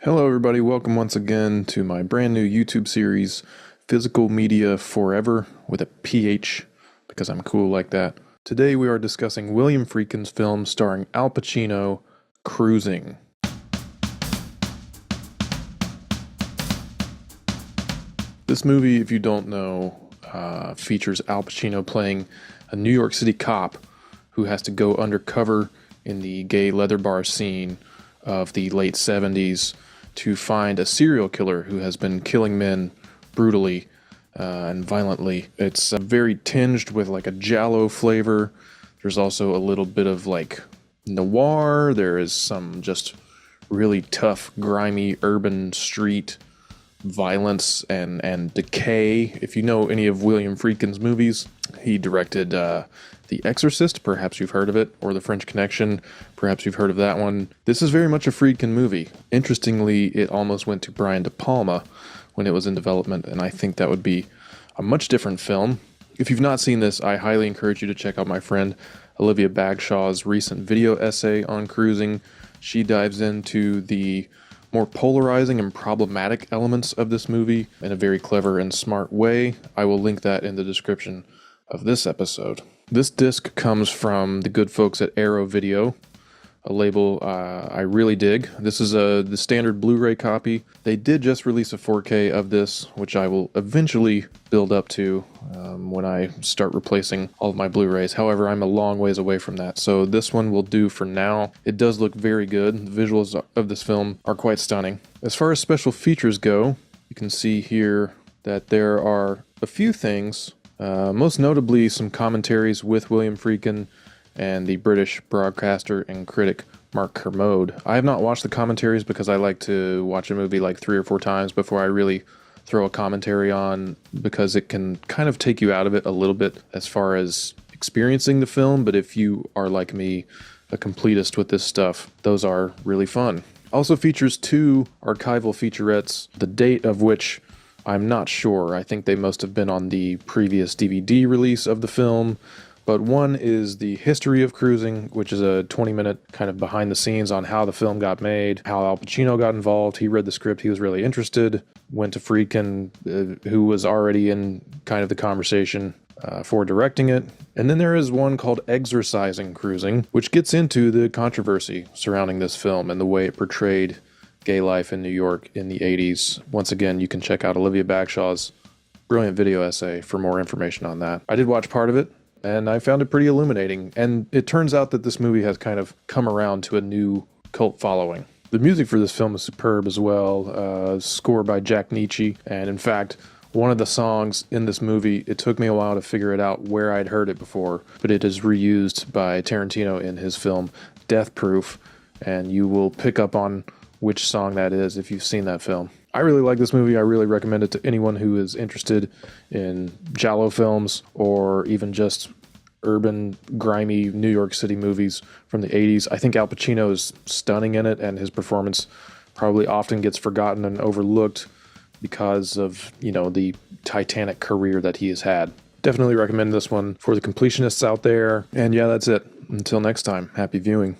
Hello everybody, welcome once again to my brand new YouTube series, Physical Media Forever, with a PH, because I'm cool like that. Today we are discussing William Friedkin's film starring Al Pacino, Cruising. This movie, if you don't know, features Al Pacino playing a New York City cop who has to go undercover in the gay leather bar scene of the late 70s to find a serial killer who has been killing men brutally and violently. It's very tinged with like a giallo flavor. There's also a little bit of like noir. There is some just really tough, grimy, urban street violence and decay. If you know any of William Friedkin's movies, he directed The Exorcist, perhaps you've heard of it, or The French Connection, perhaps you've heard of that one. This is very much a Friedkin movie. Interestingly, it almost went to Brian De Palma when it was in development, and I think that would be a much different film. If you've not seen this, I highly encourage you to check out my friend Olivia Bagshaw's recent video essay on Cruising. She dives into the more polarizing and problematic elements of this movie in a very clever and smart way. I will link that in the description of this episode. This disc comes from the good folks at Arrow Video, a label I really dig. This is the standard Blu-ray copy. They did just release a 4K of this, which I will eventually build up to when I start replacing all of my Blu-rays. However, I'm a long ways away from that, so this one will do for now. It does look very good. The visuals of this film are quite stunning. As far as special features go, you can see here that there are a few things, most notably some commentaries with William Friedkin and the British broadcaster and critic Mark Kermode. I have not watched the commentaries because I like to watch a movie like 3 or 4 times before I really throw a commentary on, because it can kind of take you out of it a little bit as far as experiencing the film. But if you are like me, a completist with this stuff, those are really fun. Also features 2 archival featurettes, the date of which I'm not sure. I think they must have been on the previous DVD release of the film. But one is the history of Cruising, which is a 20-minute kind of behind the scenes on how the film got made, how Al Pacino got involved. He read the script, he was really interested, went to Friedkin, who was already in kind of the conversation for directing it. And then there is one called Exorcising Cruising, which gets into the controversy surrounding this film and the way it portrayed gay life in New York in the 80s. Once again, you can check out Olivia Bagshaw's brilliant video essay for more information on that. I did watch part of it, and I found it pretty illuminating, and it turns out that this movie has kind of come around to a new cult following. The music for this film is superb as well, score by Jack Nitzsche, and in fact, one of the songs in this movie, it took me a while to figure it out where I'd heard it before, but it is reused by Tarantino in his film Death Proof, and you will pick up on which song that is if you've seen that film. I really like this movie. I really recommend it to anyone who is interested in giallo films or even just urban, grimy New York City movies from the 80s. I think Al Pacino is stunning in it, and his performance probably often gets forgotten and overlooked because of, you know, the titanic career that he has had. Definitely recommend this one for the completionists out there. And yeah, that's it. Until next time, happy viewing.